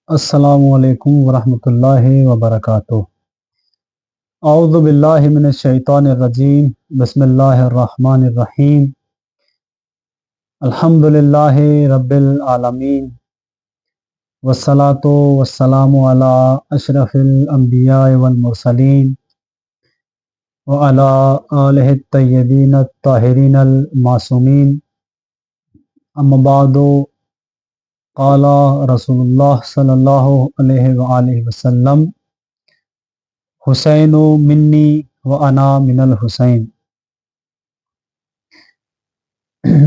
अस्सलामु अलैकुम वरहमतुल्लाहि वबरकातुहू। औज़ु बिल्लाहि मिनश शैतानिर रजीम। बिस्मिल्लाहिर रहमानिर रहीम। अल्हम्दुलिल्लाहि रब्बिल आलमीन। वस्सलातु वस्सलामु अला अशरफिल अंबिया वल मुरसलीन व अला आलिहि तय्यबीन अत्ताहिरीन अल मासूमीन। अम्मा बादु क़ाला रसूलुल्लाह सल्लल्लाहु अलैहि व आलिहि वसल्लम हुसैनु मिन्नी व अना मिनल हुसैन।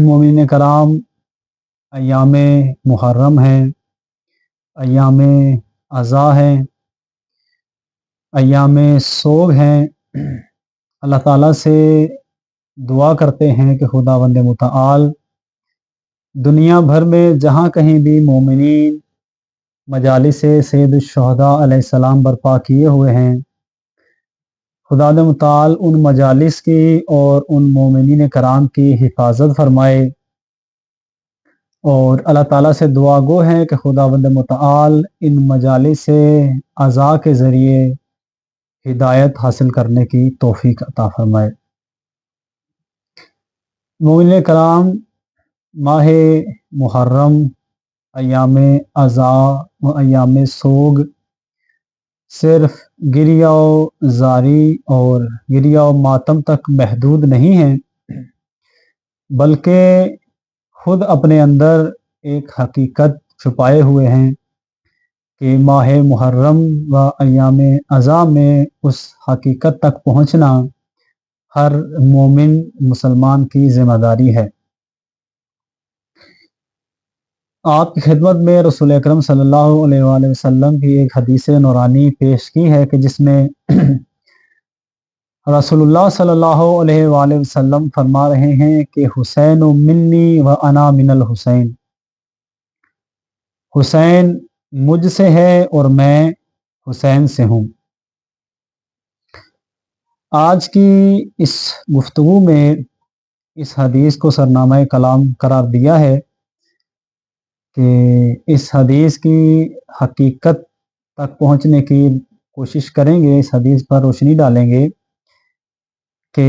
मोमिन कराम, अय्याम मुहर्रम हैं, अय्याम अज़ा हैं, अय्याम सोग हैं। अल्लाह ताला से दुआ करते हैं कि खुदावंद मुतआल दुनिया भर में जहाँ कहीं भी मोमिनीन मजालिस सैयदुश्शुहदा अलैहिस्सलाम बर्पा किए हुए हैं, खुदावंद मुतआल उन मजालिस की और उन मोमिनीन कराम की हिफाजत फरमाए। और अल्लाह ताला से दुआ गो हैं कि खुदावंद मुतआल इन मजालिस अज़ा के ज़रिए हिदायत हासिल करने की तौफीक अता फरमाए। मोमिन कराम, माह मुहर्रम, अय्याम अज़ा व अय्याम सोग सिर्फ गिरिया ज़ारी और गिरिया मातम तक महदूद नहीं हैं, बल्कि खुद अपने अंदर एक हकीकत छुपाए हुए हैं कि माह मुहर्रम व अय्याम अज़ा में उस हकीकत तक पहुँचना हर मोमिन मुसलमान की ज़िम्मेदारी है। आपकी खिदमत में रसूल अकरम सल्लल्लाहु अलैहि वसल्लम की एक हदीस नूरानी पेश की है कि जिसमें रसूलुल्लाह सल्लल्लाहु अलैहि वसल्लम फरमा रहे हैं कि हुसैन मिन्नी व अना मिनल हुसैन। हुसैन मुझसे है और मैं हुसैन से हूँ। आज की इस गुफ्तगू में इस हदीस को सरनामा कलाम करार दिया है कि इस हदीस की हकीकत तक पहुँचने की कोशिश करेंगे, इस हदीस पर रोशनी डालेंगे कि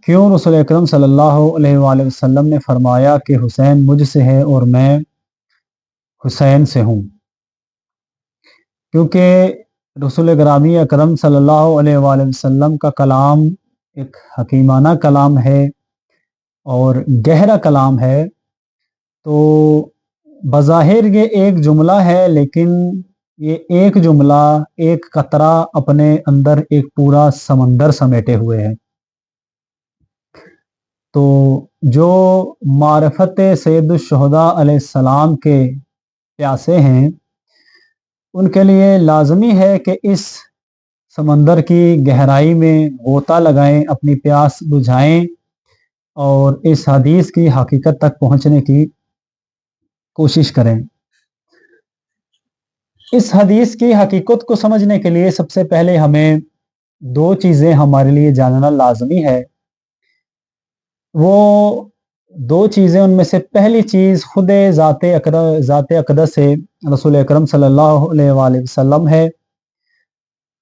क्यों रसूल अकरम सल्लल्लाहु अलैहि वसल्लम ने फरमाया कि हुसैन मुझसे है और मैं हुसैन से हूँ। क्योंकि रसूल ग्रामी अकरम सल्लल्लाहु अलैहि वसल्लम का कलाम एक हकीमाना कलाम है और गहरा कलाम है। तो बज़ाहिर ये एक जुमला है, लेकिन ये एक जुमला, एक कतरा अपने अंदर एक पूरा समंदर समेटे हुए है। तो जो मारिफत सैयदुश्शुहदा अलैहिस्सलाम के प्यासे हैं, उनके लिए लाजमी है कि इस समंदर की गहराई में गोता लगाएं, अपनी प्यास बुझाएं और इस हदीस की हकीकत तक पहुंचने की कोशिश करें। इस हदीस की हकीकत को समझने के लिए सबसे पहले हमें दो चीज़ें हमारे लिए जानना लाजमी है। वो दो चीज़ें, उनमें से पहली चीज़ खुद ज़ात अक़दस से रसूल अकरम सल्लल्लाहु अलैहि वसल्लम है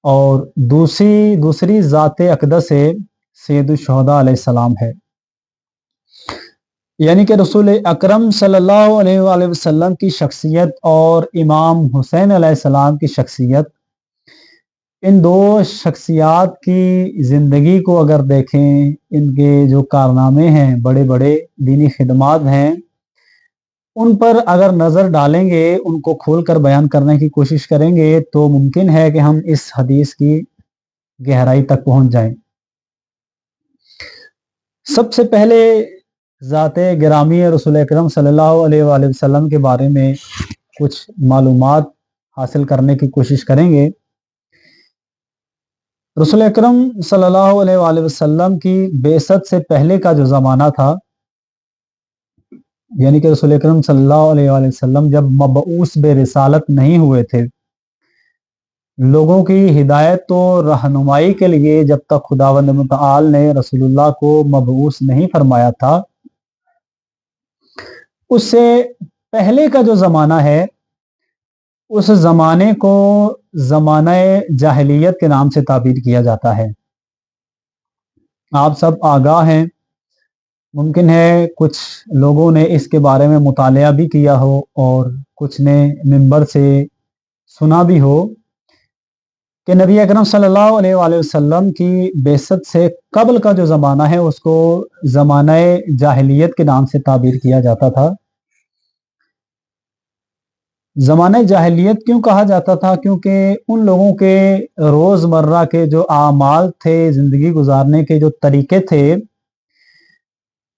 और दूसरी ज़ात अक़दस से सैयदुश्शुहदा अलैहिस्सलाम है। यानी कि रसूल अकरम सल्लल्लाहु अलैहि वसल्लम की शख्सियत और इमाम हुसैन अलैहिस्सलाम की शख्सियत, इन दो शख्सियात की ज़िंदगी को अगर देखें, इनके जो कारनामे हैं, बड़े बड़े दीनी खिदमात हैं, उन पर अगर नज़र डालेंगे, उनको खोल कर बयान करने की कोशिश करेंगे, तो मुमकिन है कि हम इस हदीस की गहराई तक पहुँच जाएं। सबसे पहले ज़ाते गिरामी रसूल अकरम सल्लल्लाहु अलैहि वसल्लम के बारे में कुछ मालूमात हासिल करने की कोशिश करेंगे। रसूल अकरम सल्लल्लाहु अलैहि वसल्लम की बेसत से पहले का जो ज़माना था, यानी कि रसूल अकरम सल्लल्लाहु अलैहि वसल्लम जब मबऊस बेरिसालत नहीं हुए थे, लोगों की हिदायत और रहनुमाई के लिए जब तक खुदावंद मुतआल ने रसूलुल्लाह को मबऊस नहीं फरमाया था, उससे पहले का जो ज़माना है, उस ज़माने को ज़माने जाहिलियत के नाम से ताबीर किया जाता है। आप सब आगाह हैं, मुमकिन है कुछ लोगों ने इसके बारे में मुतालिया भी किया हो और कुछ ने मिंबर से सुना भी हो कि नबी अकरम सल्लल्लाहु अलैहि वसल्लम की बेसत से कबल का जो ज़माना है उसको ज़माना जाहिलियत के नाम से ताबीर किया जाता था। ज़माना जाहिलियत क्यों कहा जाता था? क्योंकि उन लोगों के रोज़मर्रा के जो आमाल थे, ज़िंदगी गुजारने के जो तरीके थे,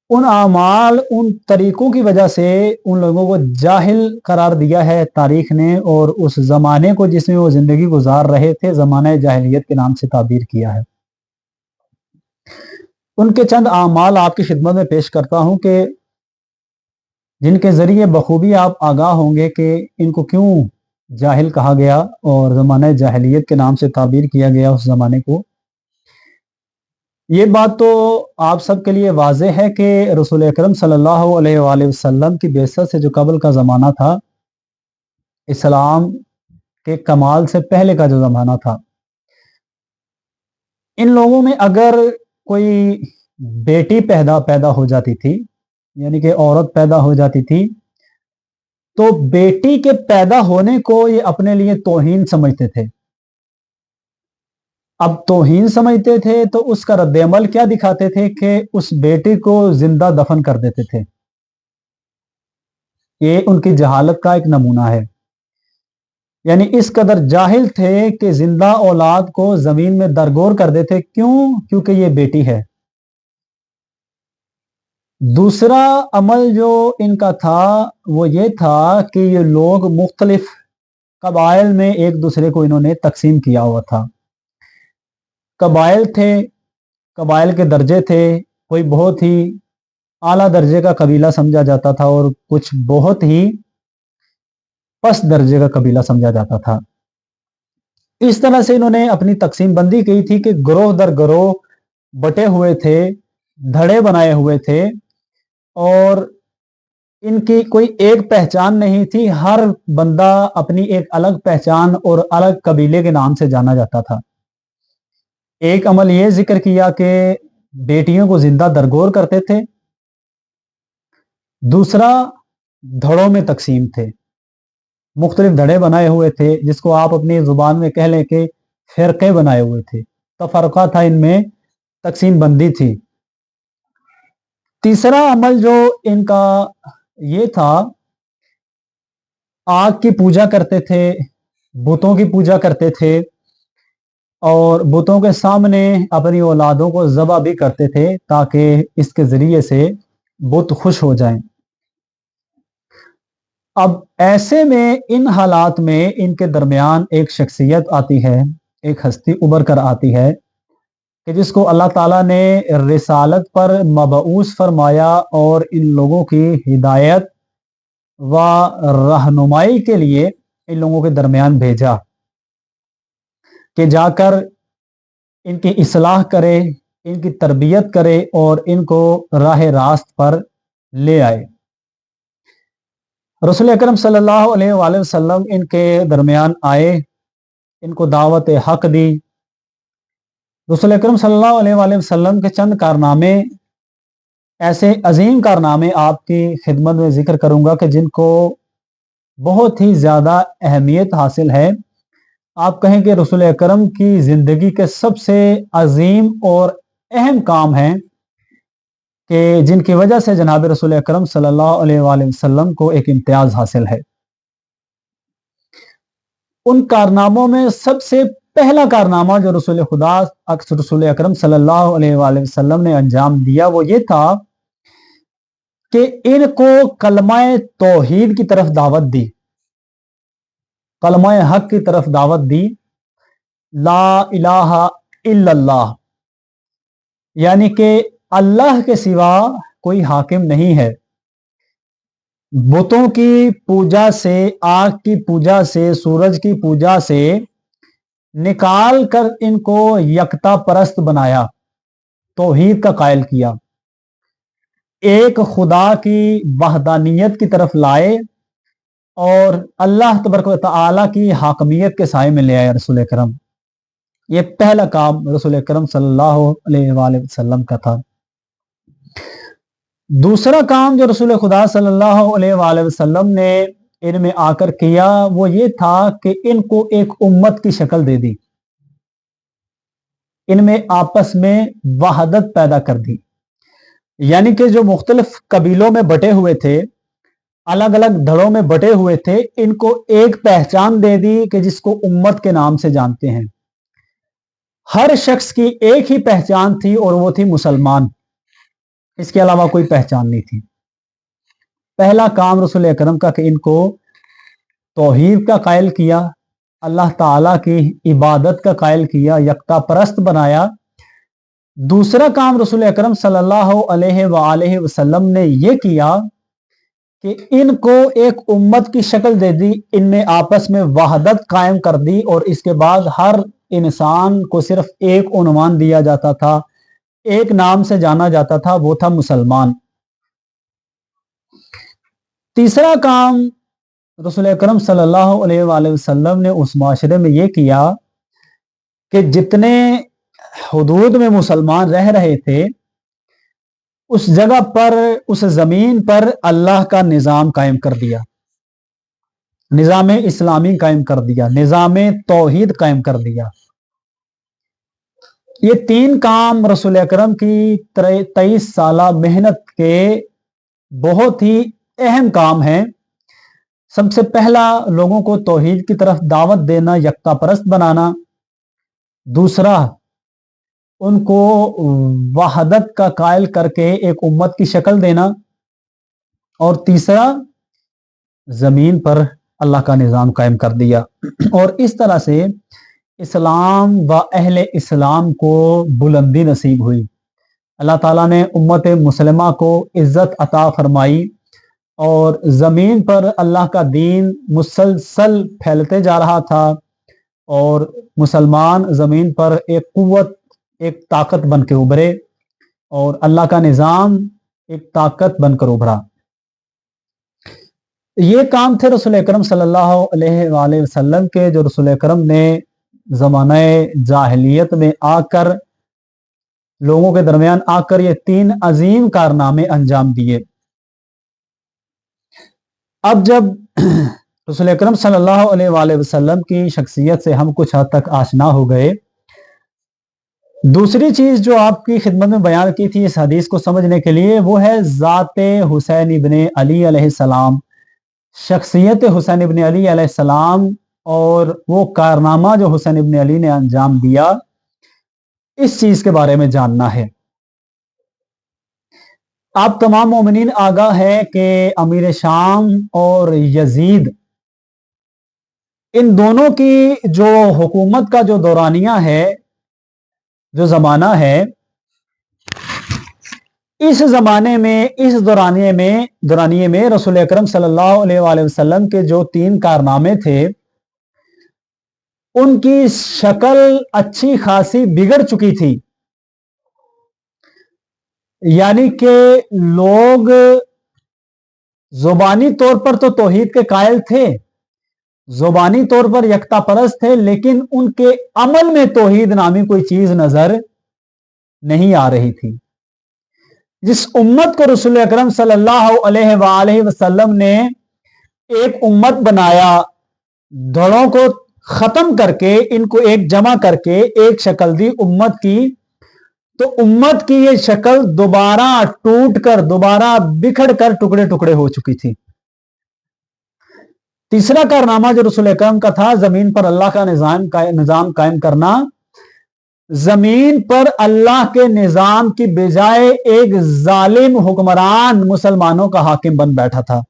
उन आमाल, उन तरीकों की वजह से उन लोगों को जाहिल करार दिया है तारीख ने, और उस ज़माने को जिसमें वो ज़िंदगी गुजार रहे थे ज़माना जाहिलियत के नाम से ताबीर किया है। उनके चंद आमाल आपकी खिदमत में पेश करता हूँ कि जिनके ज़रिए बखूबी आप आगाह होंगे कि इनको क्यों जाहिल कहा गया और ज़माना जाहिलियत के नाम से ताबीर किया गया उस ज़माने को। ये बात तो आप सबके लिए वाज़ेह है कि रसूल अकरम सल्लल्लाहु अलैहि वसल्लम की बेइज्जत से जो कबल का ज़माना था, इस्लाम के कमाल से पहले का जो ज़माना था, इन लोगों में अगर कोई बेटी पैदा हो जाती थी, यानी कि औरत पैदा हो जाती थी, तो बेटी के पैदा होने को ये अपने लिए तौहीन समझते थे। अब तौहीन समझते थे तो उसका रद्द-ए-अमल क्या दिखाते थे कि उस बेटे को जिंदा दफन कर देते थे। ये उनकी जहालत का एक नमूना है। यानी इस कदर जाहिल थे कि जिंदा औलाद को जमीन में दरगोर कर देते। क्यों? क्योंकि ये बेटी है। दूसरा अमल जो इनका था वो ये था कि ये लोग मुख्तलिफ कबाइल में एक दूसरे को इन्होंने तकसीम किया हुआ था। कबाइल थे, कबाइल के दर्जे थे। कोई बहुत ही आला दर्जे का कबीला समझा जाता था और कुछ बहुत ही पस्त दर्जे का कबीला समझा जाता था। इस तरह से इन्होंने अपनी तकसीम बंदी की थी कि ग्रोह दर ग्रोह बटे हुए थे, धड़े बनाए हुए थे, और इनकी कोई एक पहचान नहीं थी। हर बंदा अपनी एक अलग पहचान और अलग कबीले के नाम से जाना जाता था। एक अमल ये जिक्र किया कि बेटियों को जिंदा दरगोर करते थे। दूसरा, धड़ों में तकसीम थे, मुख्तलिफ धड़े बनाए हुए थे, जिसको आप अपनी जुबान में कह लें कि फिरके बनाए हुए थे। तफरका था, इनमें तकसीम बंदी थी। तीसरा अमल जो इनका ये था, आग की पूजा करते थे, बुतों की पूजा करते थे, और बुतों के सामने अपनी औलादों को ज़बह भी करते थे ताकि इसके ज़रिए से बुत खुश हो जाएं। अब ऐसे में इन हालात में इनके दरमियान एक शख्सियत आती है, एक हस्ती उभर कर आती है कि जिसको अल्लाह ताला ने रिसालत पर मबऊस फरमाया और इन लोगों की हिदायत व रहनुमाई के लिए इन लोगों के दरमियान भेजा कि जाकर इनकी इस्लाह करे, इनकी तरबियत करे और इनको राह रास्त पर ले आए। रसूल अकरम सल्लल्लाहु अलैहि वसल्लम इनके दरमियान आए, इनको दावत हक दी। रसूल अकरम सल्लल्लाहु अलैहि वसल्लम के चंद कारनामे, ऐसे अजीम कारनामे आपकी खिदमत में जिक्र करूंगा कि जिनको बहुत ही ज़्यादा अहमियत हासिल है। आप कहें कि रसूल अकरम की ज़िंदगी के सबसे अजीम और अहम काम हैं कि जिनकी वजह से जनाब रसूल अकरम सल्लल्लाहु अलैहि वसल्लम को एक इम्तियाज़ हासिल है। उन कारनामों में सबसे पहला कारनामा जो रसूल अकरम सल्लल्लाहु अलैहि वसल्लम ने अंजाम दिया वो ये था कि इनको कलमाए तौहीद की तरफ दावत दी, कलमाए हक की तरफ दावत दी। ला इलाहा इल्लल्लाह, यानी कि अल्लाह के सिवा कोई हाकिम नहीं है। बुतों की पूजा से, आग की पूजा से, सूरज की पूजा से निकाल कर इनको यकता परस्त बनाया, तौहीद का कायल किया, एक खुदा की वहदानियत की तरफ लाए और अल्लाह तबारक व तआला की हाकमियत के साए में ले आया रसूल अकरम। ये पहला काम रसूल अकरम सल्लल्लाहु अलैहि वसल्लम का था। दूसरा काम जो रसूल खुदा सल्लल्लाहु अलैहि वसल्लम ने इनमें आकर किया वो ये था कि इनको एक उम्मत की शक्ल दे दी, इनमें आपस में वहदत पैदा कर दी। यानी कि जो मुख्तलिफ कबीलों में बटे हुए थे, अलग अलग धड़ों में बटे हुए थे, इनको एक पहचान दे दी कि जिसको उम्मत के नाम से जानते हैं। हर शख्स की एक ही पहचान थी और वो थी मुसलमान, इसके अलावा कोई पहचान नहीं थी। पहला काम रसूल अकरम का कि इनको तौहीद का कायल किया, अल्लाह ताला की इबादत का कायल किया, यकता परस्त बनाया। दूसरा काम रसूल अकरम सल्लल्लाहु अलैहि वसल्लम ने यह किया कि इनको एक उम्मत की शक्ल दे दी, इनमें आपस में वहदत कायम कर दी और इसके बाद हर इंसान को सिर्फ एक उन्वान दिया जाता था, एक नाम से जाना जाता था, वो था मुसलमान। तीसरा काम रसूल अकरम सल्लल्लाहु अलैहि वसल्लम ने उस माशरे में यह किया कि जितने हुदूद में मुसलमान रह रहे थे उस जगह पर, उस जमीन पर अल्लाह का निजाम कायम कर दिया, निजाम इस्लामी कायम कर दिया, निजाम तौहीद कायम कर दिया। ये तीन काम रसूल अकरम की 23 साला मेहनत के बहुत ही अहम काम हैं। सबसे पहला लोगों को तौहीद की तरफ दावत देना, यकता परस्त बनाना। दूसरा उनको वहदत का कायल करके एक उम्मत की शक्ल देना। और तीसरा जमीन पर अल्लाह का निज़ाम कायम कर दिया। और इस तरह से इस्लाम व अहले इस्लाम को बुलंदी नसीब हुई। अल्लाह ताला ने उम्मत मुसलमा को इज्जत अता फरमाई और ज़मीन पर अल्लाह का दीन मुसलसल फैलते जा रहा था और मुसलमान ज़मीन पर एक कुव्वत, एक ताकत बन के उभरे और अल्लाह का निज़ाम एक ताकत बनकर उभरा। ये काम थे रसूल अकरम सल्लल्लाहु अलैहि वसल्लम के, जो रसूल अकरम ने ज़माने जाहिलियत में आकर, लोगों के दरमियान आकर ये तीन अजीम कारनामे अंजाम दिए। अब जब रसूल अकरम सल्लल्लाहु अलैहि वसल्लम की शख्सियत से हम कुछ हद तक आशना हो गए, दूसरी चीज जो आपकी खिदमत में बयान की थी इस हदीस को समझने के लिए, वो है ज़ाते हुसैन इब्ने अली अलैहिस्सलाम, शख्सियत हुसैन इब्ने अली अलैहिस्सलाम और वो कारनामा जो हुसैन इब्ने अली ने अंजाम दिया, इस चीज के बारे में जानना है। आप तमाम मोमिनीन आगाह है कि अमीर शाम और यजीद, इन दोनों की जो हुकूमत का जो दौरानिया है, जो जमाना है, इस जमाने में, इस दौरानिये में रसूल अकरम सल्लल्लाहु अलैहि वसल्लम के जो तीन कारनामे थे, उनकी शक्ल अच्छी खासी बिगड़ चुकी थी। यानी कि लोग जुबानी तौर पर तो तौहीद के कायल थे, जुबानी तौर पर यकता परस्त थे, लेकिन उनके अमल में तौहीद नामी कोई चीज नजर नहीं आ रही थी। जिस उम्मत को रसूल अकरम सल्लल्लाहु अलैहि वसल्लम ने एक उम्मत बनाया, धड़ों को खत्म करके इनको एक जमा करके एक शक्ल दी उम्मत की, तो उम्मत की ये शक्ल दोबारा टूट कर, दोबारा बिखर कर टुकड़े टुकड़े हो चुकी थी। तीसरा कारनामा जो रसूल अकरम का था, जमीन पर अल्लाह का निजाम कायम करना। जमीन पर अल्लाह के निजाम की बजाय एक जालिम हुक्मरान मुसलमानों का हाकिम बन बैठा था।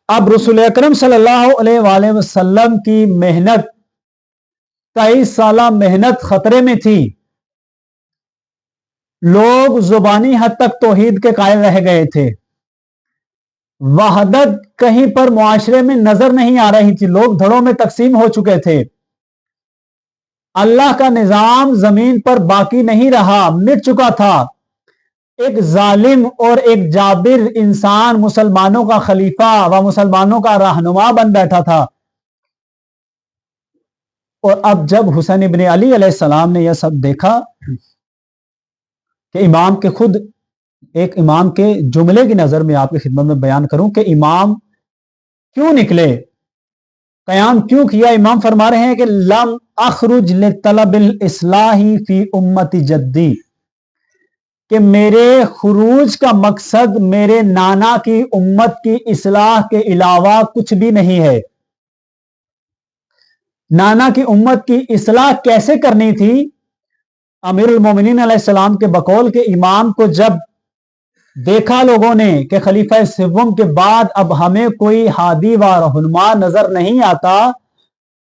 अब रसूल अकरम सल्लल्लाहु अलैहि वसल्लम की मेहनत, 23 साला मेहनत खतरे में थी। लोग जुबानी हद तक तौहीद के कायल रह गए थे, वहदत कहीं पर मुआशरे में नजर नहीं आ रही थी, लोग धड़ों में तकसीम हो चुके थे, अल्लाह का निजाम जमीन पर बाकी नहीं रहा, मिट चुका था। एक जालिम और एक जाबिर इंसान मुसलमानों का खलीफा व मुसलमानों का रहनुमा बन बैठा था। और अब जब हुसैन इब्ने अली अलैहिस्सलाम ने यह सब देखा कि इमाम के खुद एक इमाम के जुमले की नजर में आपकी खिदमत में बयान करूं कि इमाम क्यों निकले, कयाम क्यों किया। इमाम फरमा रहे हैं कि लम अखरुज लितलबिल इस्लाही फी उम्मती जद्दी, कि मेरे खुरूज का मकसद मेरे नाना की उम्मत की इस्लाह के अलावा कुछ भी नहीं है। नाना की उम्मत की इस्लाह कैसे करनी थी? अमीरुल मोमिनीन अलैहिस्सलाम के बकौल के इमाम को जब देखा लोगों ने कि खलीफा सिवम के बाद अब हमें कोई हादी व रहनुमा नजर नहीं आता,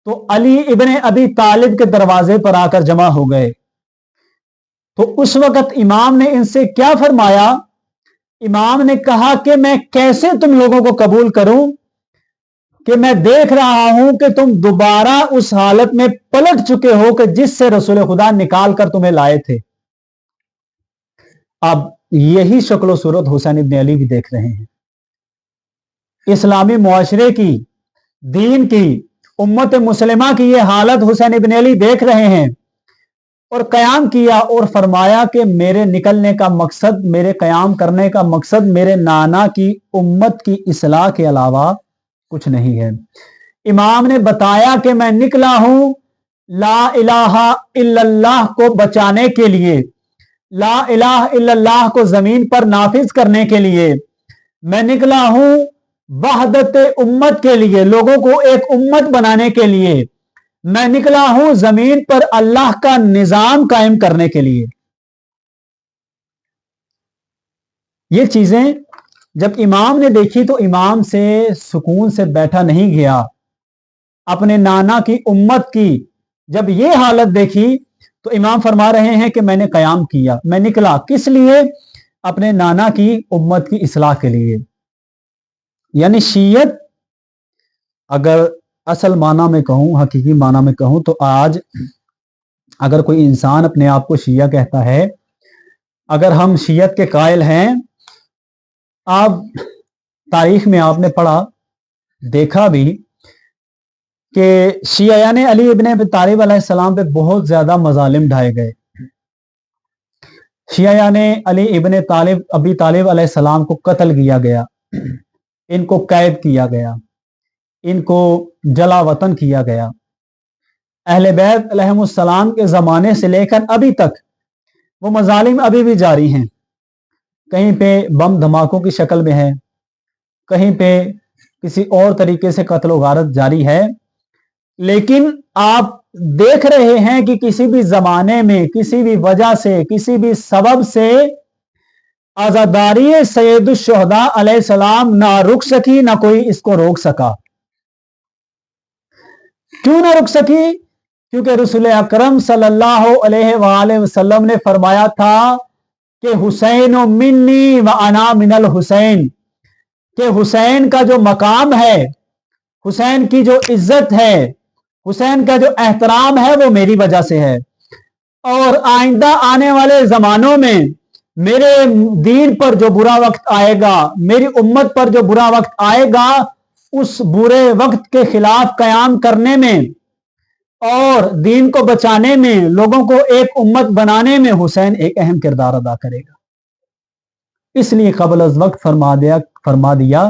तो अली इब्ने अबी तालिब के दरवाजे पर आकर जमा हो गए। तो उस वक्त इमाम ने इनसे क्या फरमाया? इमाम ने कहा कि मैं कैसे तुम लोगों को कबूल करूं कि मैं देख रहा हूं कि तुम दोबारा उस हालत में पलट चुके हो कि जिससे रसूल खुदा निकाल कर तुम्हें लाए थे। अब यही शक्ल सूरत हुसैन इब्ने अली भी देख रहे हैं। इस्लामी मुआशरे की, दीन की, उम्मत मुसलिमा की यह हालत हुसैन इब्ने अली देख रहे हैं और कयाम किया और फरमाया कि मेरे निकलने का मकसद, मेरे कयाम करने का मकसद मेरे नाना की उम्मत की इस्लाह के अलावा कुछ नहीं है। इमाम ने बताया कि मैं निकला हूं ला इलाहा इल्लल्लाह को बचाने के लिए, ला इलाहा इल्लल्लाह को जमीन पर नाफिज करने के लिए। मैं निकला हूं वहदत उम्मत के लिए, लोगों को एक उम्मत बनाने के लिए। मैं निकला हूं जमीन पर अल्लाह का निजाम कायम करने के लिए। ये चीजें जब इमाम ने देखी तो इमाम से सुकून से बैठा नहीं गया। अपने नाना की उम्मत की जब ये हालत देखी तो इमाम फरमा रहे हैं कि मैंने कयाम किया, मैं निकला किस लिए? अपने नाना की उम्मत की इस्लाह के लिए। यानी शीयत अगर असल माना में कहूं, हकीकी माना में कहूं, तो आज अगर कोई इंसान अपने आप को शिया कहता है, अगर हम शियत के कायल हैं, आप तारीख में आपने पढ़ा, देखा भी कि शियायान अली इब्ने अबी तालिब अलैहिस्सलाम पे बहुत ज्यादा मजालिम ढाए गए। शियायान अली इब्ने तालिब अबी तालिब अलैहिस्सलाम को कत्ल किया गया, इनको कैद किया गया, इनको जला वतन किया गया। अहले बैत अलैहिमुस्सलाम के ज़माने से लेकर अभी तक वो मजालिम अभी भी जारी हैं। कहीं पे बम धमाकों की शक्ल में है, कहीं पे किसी और तरीके से कत्ल व गारत जारी है। लेकिन आप देख रहे हैं कि किसी भी ज़माने में, किसी भी वजह से, किसी भी सबब से आज़ादारी सैयदुश्शुहदा अलैहिस्सलाम ना रुक सकी, ना कोई इसको रोक सका। क्यों ना रुक सकी? क्योंकि रसूल अकरम सल्लल्लाहु अलैहि वसल्लम ने फरमाया था कि हुसैन मिन्नी व अना मिनल हुसैन, कि हुसैन का जो मकाम है, हुसैन की जो इज्जत है, हुसैन का जो एहतराम है, वो मेरी वजह से है। और आइंदा आने वाले जमानों में मेरे दीन पर जो बुरा वक्त आएगा, मेरी उम्मत पर जो बुरा वक्त आएगा, उस बुरे वक्त के खिलाफ कयाम करने में और दीन को बचाने में, लोगों को एक उम्मत बनाने में हुसैन एक अहम किरदार अदा करेगा। इसलिए कबल अज वक्त फरमा दिया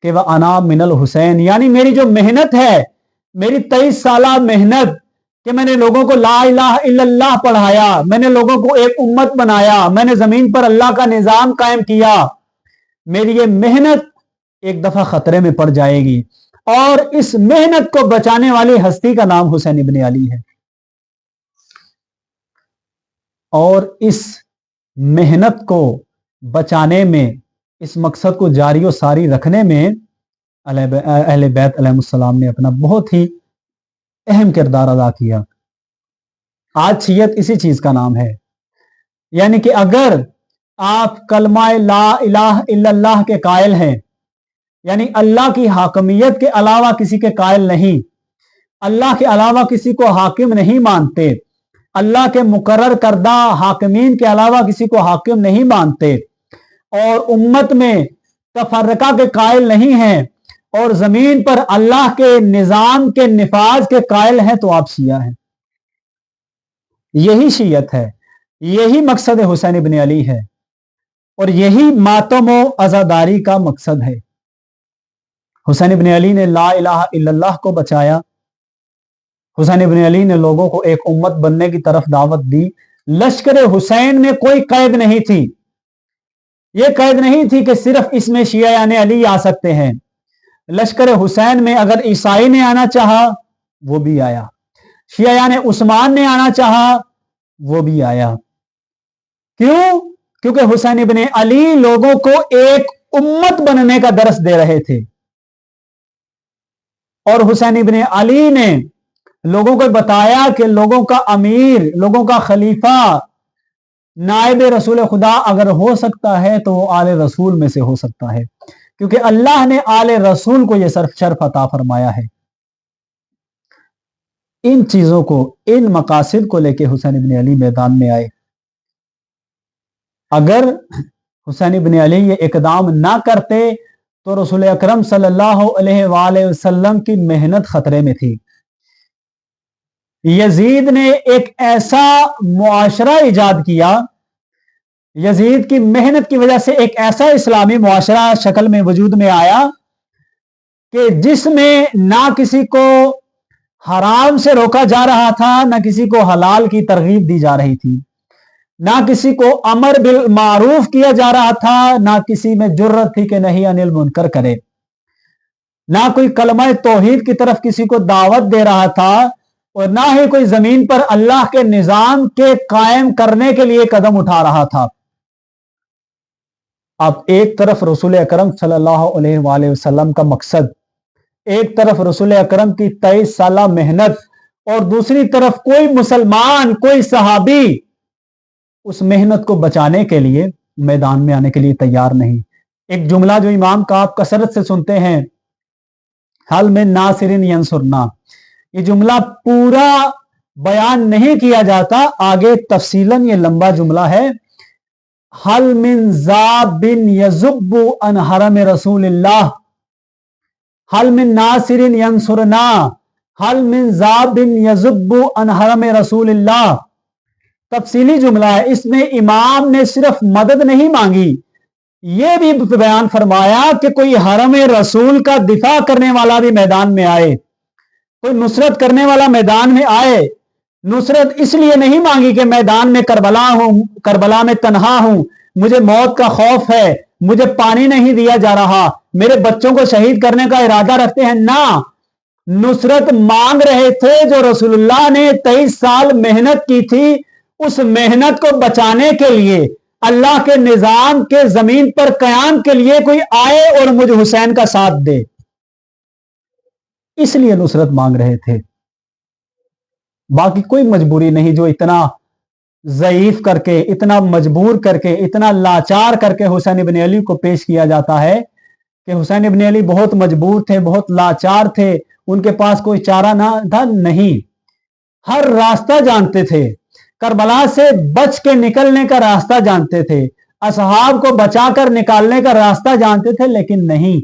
कि वह अना मिनल हुसैन, यानी मेरी जो मेहनत है, मेरी 23 साला मेहनत कि मैंने लोगों को ला इलाहा इल्लल्लाह पढ़ाया, मैंने लोगों को एक उम्मत बनाया, मैंने जमीन पर अल्लाह का निजाम कायम किया, मेरी ये मेहनत एक दफा खतरे में पड़ जाएगी। और इस मेहनत को बचाने वाली हस्ती का नाम हुसैन इब्ने अली है। और इस मेहनत को बचाने में, इस मकसद को जारी और सारी रखने में अहले बैत अलैहिस्सलाम ने अपना बहुत ही अहम किरदार अदा किया। आज शियत इसी चीज का नाम है। यानी कि अगर आप कलमा ला इलाहा इल्लल्लाह के कायल हैं, यानी अल्लाह की हाकमियत के अलावा किसी के कायल नहीं, अल्लाह के अलावा किसी को हाकिम नहीं मानते, अल्लाह के मुकर्रर करदा हाकिमीन के अलावा किसी को हाकिम नहीं मानते और उम्मत में तफर्रका के कायल नहीं हैं और जमीन पर अल्लाह के निजाम के निफाज के कायल हैं, तो आप शिया हैं। यही शीयत है, यही मकसद हुसैन इब्न अली है और यही मातम व अज़ादारी का मकसद है। हुसैन इब्न अली ने ला इलाहा इल्लल्लाह को बचाया। हुसैन इब्न अली ने लोगों को एक उम्मत बनने की तरफ दावत दी। लश्कर हुसैन में कोई कैद नहीं थी। यह कैद नहीं थी कि सिर्फ इसमें शिया यानी अली आ सकते हैं। लश्कर हुसैन में अगर ईसाई ने आना चाहा वो भी आया, शिया यानी उस्मान ने आना चाहा वो भी आया। क्यों? क्योंकि हुसैन इब्न अली लोगों को एक उम्मत बनने का दर्स दे रहे थे और हुसैन इब्न अली ने लोगों को बताया कि लोगों का अमीर, लोगों का खलीफा, नायब रसूल खुदा अगर हो सकता है तो वो आले रसूल में से हो सकता है, क्योंकि अल्लाह ने आले रसूल को यह शर्फ अता फरमाया है। इन चीजों को, इन मकासिद को लेके हुसैन इब्न अली मैदान में आए। अगर हुसैन इब्न अली ये इकदाम ना करते तो रसूल अकरम सल्लल्लाहु अलैहि वसल्लम की मेहनत खतरे में थी। यजीद ने एक ऐसा मुआशरा इजाद किया, यजीद की मेहनत की वजह से एक ऐसा इस्लामी मुआशरा शक्ल में वजूद में आया कि जिसमें ना किसी को हराम से रोका जा रहा था, ना किसी को हलाल की तरगीब दी जा रही थी, ना किसी को अमर बिल मारूफ किया जा रहा था, ना किसी में जुर्रत थी कि नहीं अनिल मुनकर करे, ना कोई कलमा तौहीद की तरफ किसी को दावत दे रहा था और ना ही कोई जमीन पर अल्लाह के निजाम के कायम करने के लिए कदम उठा रहा था। अब एक तरफ रसूल अकरम सल्लल्लाहु अलैहि वसल्लम का मकसद, एक तरफ रसूल अकरम की 23 साल मेहनत और दूसरी तरफ कोई मुसलमान, कोई सहाबी उस मेहनत को बचाने के लिए मैदान में आने के लिए तैयार नहीं। एक जुमला जो इमाम का आप कसरत से सुनते हैं, हल में नासिरिन यंसुरना, ये जुमला पूरा बयान नहीं किया जाता, आगे तफसीलन ये लंबा जुमला है। हल मिन ज़ाबिन यज़ुब्बु अन हरम रसूलिल्लाह, हल मिन नासिरिन यंसुरना, हल मिन ज़ाबिन यज़ुब्बु अन हरम रसूलिल्लाह। तफसीली जुमला है, इसमें इमाम ने सिर्फ मदद नहीं मांगी, यह भी बयान फरमाया कि कोई हरम रसूल का दिफा करने वाला भी मैदान में आए, कोई नुसरत करने वाला मैदान में आए। नुसरत इसलिए नहीं मांगी कि मैदान में करबला हूं, करबला में तन्हा हूं, मुझे मौत का खौफ है, मुझे पानी नहीं दिया जा रहा, मेरे बच्चों को शहीद करने का इरादा रखते हैं। ना, नुसरत मांग रहे थे जो रसूलुल्लाह ने 23 साल मेहनत की थी, उस मेहनत को बचाने के लिए, अल्लाह के निजाम के जमीन पर कयाम के लिए कोई आए और मुझे हुसैन का साथ दे, इसलिए नुसरत मांग रहे थे। बाकी कोई मजबूरी नहीं जो इतना ज़ईफ करके, इतना मजबूर करके, इतना लाचार करके हुसैन इब्न अली को पेश किया जाता है कि हुसैन इब्न अली बहुत मजबूर थे, बहुत लाचार थे, उनके पास कोई चारा ना था। नहीं, हर रास्ता जानते थे, करबला से बच के निकलने का रास्ता जानते थे, असहाब को बचाकर निकालने का रास्ता जानते थे, लेकिन नहीं,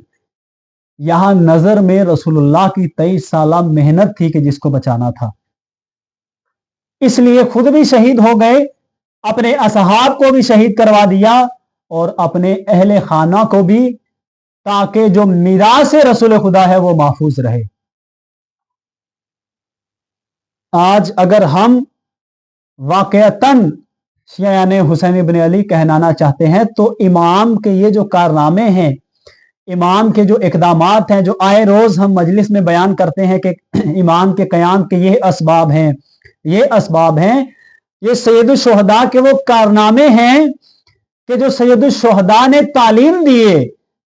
यहां नजर में रसूलुल्लाह की 23 साल मेहनत थी कि जिसको बचाना था, इसलिए खुद भी शहीद हो गए, अपने असहाब को भी शहीद करवा दिया और अपने अहले खाना को भी, ताकि जो मीरास रसूल खुदा है वो महफूज रहे। आज अगर हम वाकयातन शिया यानी हुसैन इब्न अली कहनाना चाहते हैं तो इमाम के ये जो कारनामे हैं, इमाम के जो इकदामात हैं, जो आए रोज हम मजलिस में बयान करते हैं कि इमाम के कयाम के ये असबाब हैं, ये असबाब हैं, ये सैयदुल शुहदा के वो कारनामे हैं कि जो सैयदुल शुहदा ने तालीम दिए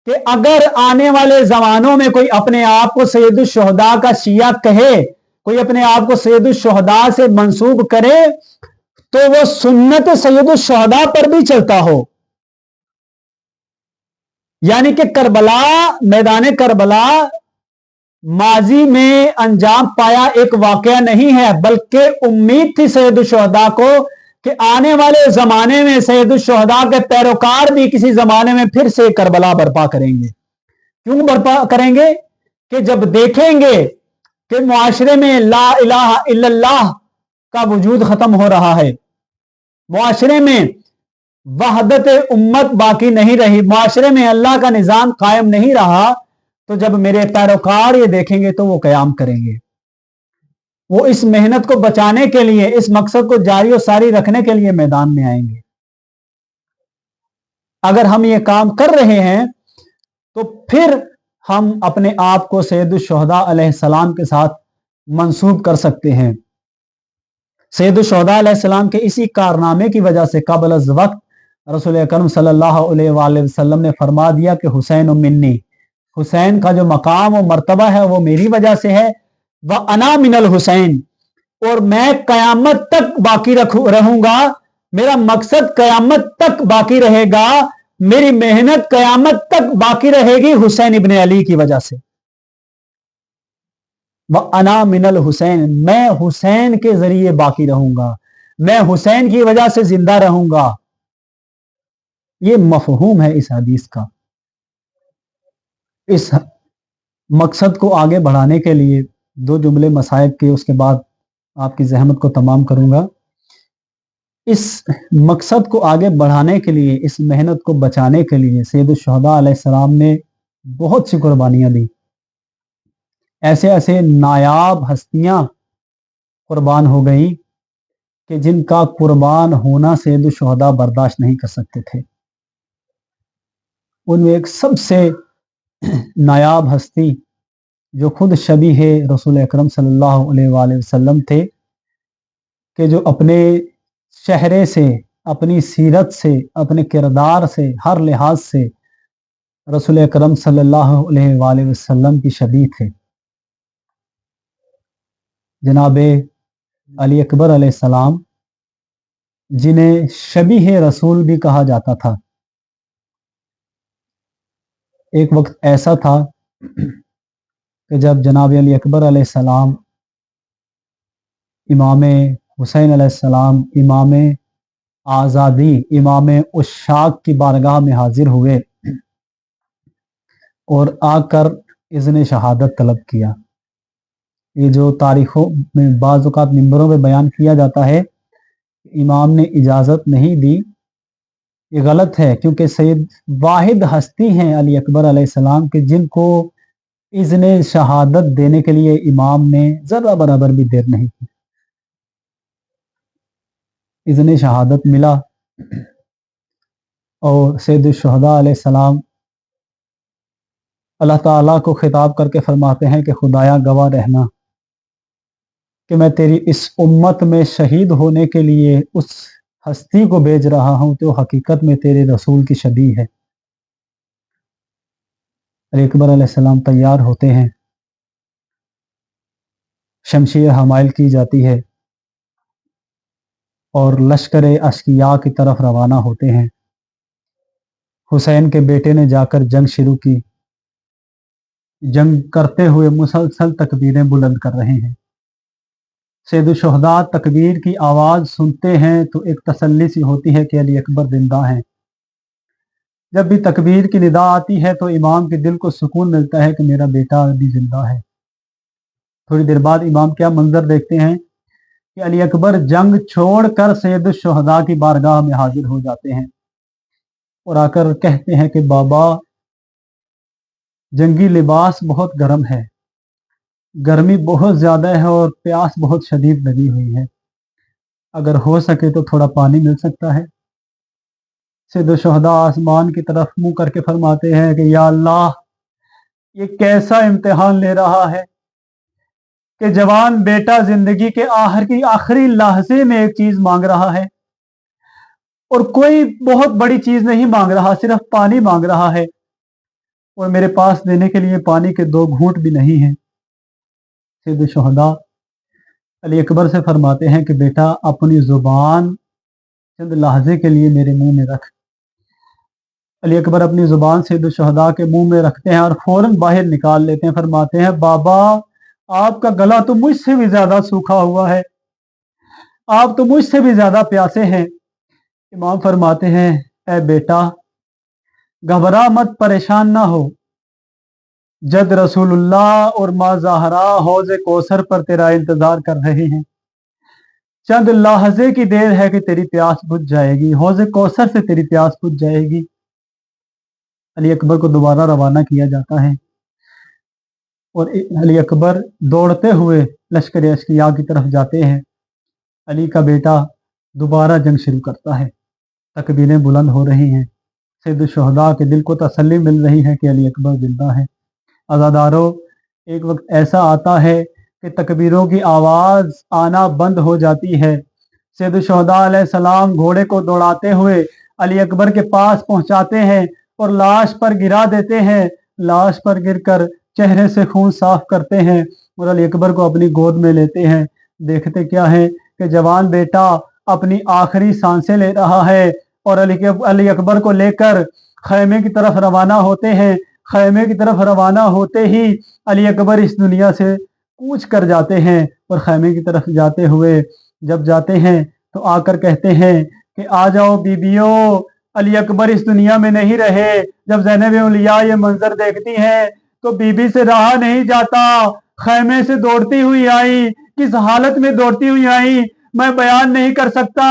कि अगर आने वाले जमानों में कोई अपने आप को सैयदुल शुहदा का शिया कहे, कोई अपने आप को सैयदुल शुहदा से मंसूब करे, तो वो सुन्नत सैयदुल शुहदा पर भी चलता हो। यानी कि करबला, मैदान करबला माजी में अंजाम पाया एक वाकया नहीं है, बल्कि उम्मीद थी सैयदुश्शुहदा को कि आने वाले जमाने में सैयदुश्शुहदा के पैरोकार भी किसी जमाने में फिर से करबला बर्पा करेंगे। क्यों बर्पा करेंगे? कि जब देखेंगे कि मुआशरे में ला इलाहा इल्लल्लाह का वजूद खत्म हो रहा है, मुआशरे में वहदत उम्मत बाकी नहीं रही, मुआशरे में अल्लाह का निजाम कायम नहीं रहा, तो जब मेरे पैरोकार ये देखेंगे तो वो कयाम करेंगे। वो इस मेहनत को बचाने के लिए, इस मकसद को जारी और सारी रखने के लिए मैदान में आएंगे। अगर हम ये काम कर रहे हैं तो फिर हम अपने आप को सैयदुश्शुहदा अलैहिस्सलाम के साथ मंसूब कर सकते हैं। सैयदुश्शुहदा अलैहिस्सलाम के इसी कारनामे की वजह से क़ब्ल अज़ वक्त रसूल अकरम सल्लल्लाहु अलैहि वसल्लम ने फरमा दिया कि हुसैन मिन्नी, हुसैन का जो मकाम और मर्तबा है वो मेरी वजह से है। व अना मिनल हुसैन, और मैं कयामत तक बाकी रहूंगा, मेरा मकसद कयामत तक बाकी रहेगा, मेरी मेहनत कयामत तक बाकी रहेगी हुसैन इब्ने अली की वजह से। व अना मिनल हुसैन, मैं हुसैन के जरिए बाकी रहूंगा, मैं हुसैन की वजह से जिंदा रहूंगा। ये मफहूम है इस हदीस का। इस मकसद को आगे बढ़ाने के लिए दो जुमले मसाइब के, उसके बाद आपकी ज़हमत को तमाम करूंगा। इस मकसद को आगे बढ़ाने के लिए, इस मेहनत को बचाने के लिए सैयदुश्शुहदा अलैहिस्सलाम ने बहुत सी कुर्बानियां दी। ऐसे ऐसे नायाब हस्तियां कुर्बान हो गई कि जिनका कुर्बान होना सैयदुश्शुहदा बर्दाश्त नहीं कर सकते थे। उनमें एक सबसे नायाब हस्ती जो खुद शबीह रसूल अकरम सल्लल्लाहु अलैहि वसल्लम थे, कि जो अपने चेहरे से, अपनी सीरत से, अपने किरदार से, हर लिहाज से रसूल अकरम सल्लल्लाहु अलैहि वसल्लम की शबीह थे। जनाब अली अकबर अलैहिस्सलाम, जिन्हें शबीह रसूल भी कहा जाता था। एक वक्त ऐसा था कि जब जनाब अली अकबर अलैहिस्सलाम इमाम हुसैन अलैहिस्सलाम, इमाम आज़ादी, इमाम उश्शाक की बारगाह में हाजिर हुए और आकर इज़्न शहादत तलब किया। ये जो तारीखों में बाज़ औक़ात मिंबरों पे बयान किया जाता है, इमाम ने इजाज़त नहीं दी, ये गलत है, क्योंकि सैयद वाहिद हस्ती हैं अली अकबर अलैहिस्सलाम के जिनको इज़्न शहादत देने के लिए इमाम ने ज़र्रा बराबर भी देर नहीं की। इज़्न शहादत मिला और सैयदुश्शुहदा अलैहिस्सलाम अल्लाह ताला को खिताब करके फरमाते हैं कि खुदाया गवाह रहना कि मैं तेरी इस उम्मत में शहीद होने के लिए उस हस्ती को भेज रहा हूं जो हकीकत में तेरे रसूल की शबीह है। अली अकबर अलैहिस्सलाम तैयार होते हैं, शमशीर हमाइल की जाती है और लश्कर अश्किया की तरफ रवाना होते हैं। हुसैन के बेटे ने जाकर जंग शुरू की। जंग करते हुए मुसलसल तकबीरें बुलंद कर रहे हैं। सैयदुश्शुहदा तकबीर की आवाज़ सुनते हैं तो एक तसल्ली सी होती है कि अली अकबर जिंदा हैं। जब भी तकबीर की निदा आती है तो इमाम के दिल को सुकून मिलता है कि मेरा बेटा अभी जिंदा है। थोड़ी देर बाद इमाम क्या मंजर देखते हैं कि अली अकबर जंग छोड़कर सैयदुश्शुहदा की बारगाह में हाजिर हो जाते हैं और आकर कहते हैं कि बाबा, जंगी लिबास बहुत गर्म है, गर्मी बहुत ज़्यादा है और प्यास बहुत शदीद लगी हुई है, अगर हो सके तो थोड़ा पानी मिल सकता है। सैयदुश्शुहदा आसमान की तरफ मुंह करके फरमाते हैं कि या अल्लाह, ये कैसा इम्तिहान ले रहा है कि जवान बेटा जिंदगी के आखिरी लहजे में एक चीज मांग रहा है और कोई बहुत बड़ी चीज नहीं मांग रहा, सिर्फ पानी मांग रहा है और मेरे पास देने के लिए पानी के 2 घूंट भी नहीं है। सैयदुश्शुहदा अली अकबर से फरमाते हैं कि बेटा, अपनी जुबान चंद लहजे के लिए मेरे मुंह में रख। अली अकबर अपनी जुबान सैयद शुहदा के मुंह में रखते हैं और फौरन बाहर निकाल लेते हैं। फरमाते हैं, बाबा आपका गला तो मुझसे भी ज्यादा सूखा हुआ है, आप तो मुझसे भी ज्यादा प्यासे हैं। इमाम फरमाते हैं, ए बेटा घबरा मत, परेशान ना हो, जद रसूलुल्लाह और माँ ज़हरा हौज़ कौसर पर तेरा इंतजार कर रहे हैं। चंद लहजे की देर है कि तेरी प्यास बुझ जाएगी, हौज़ कौसर से तेरी प्यास बुझ जाएगी। अली अकबर को दोबारा रवाना किया जाता है और अली अकबर दौड़ते हुए लश्कर अश्किया की तरफ जाते हैं। अली का बेटा दोबारा जंग शुरू करता है, तकबीरें बुलंद हो रही हैं, सैयद शुहदा के दिल को तसल्ली मिल रही है कि अली अकबर जिंदा है। अज़ादारों, एक वक्त ऐसा आता है कि तकबीरों की आवाज़ आना बंद हो जाती है। सैयद शुहदा अलैहिस्सलाम घोड़े को दौड़ाते हुए अली अकबर के पास पहुंचाते हैं और लाश पर गिरा देते हैं। लाश पर गिरकर चेहरे से खून साफ करते हैं और अली अकबर को अपनी गोद में लेते हैं। देखते क्या है कि जवान बेटा अपनी आखिरी सांसें ले रहा है और अली अकबर को लेकर खैमे की तरफ रवाना होते हैं। खैमे की तरफ रवाना होते ही अली अकबर इस दुनिया से कूच कर जाते हैं और खैमे की तरफ जाते हुए जब जाते हैं तो आकर कहते हैं कि आ जाओ बीबियों, अली अकबर इस दुनिया में नहीं रहे। जब ज़ैनब औलिया ये मंजर देखती हैं तो बीबी से रहा नहीं जाता, खैमे से दौड़ती हुई आई, किस हालत में दौड़ती हुई आई मैं बयान नहीं कर सकता।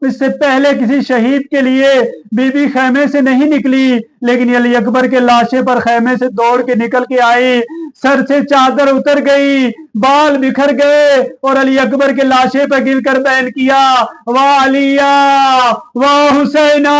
इससे पहले किसी शहीद के लिए बीबी खैमे से नहीं निकली, लेकिन अली अकबर के लाशे पर खैमे से दौड़ के निकल के आई। सर से चादर उतर गई, बाल बिखर गए और अली अकबर के लाशे पर गिरकर बयान किया, वाह अलिया वाह हुसैना।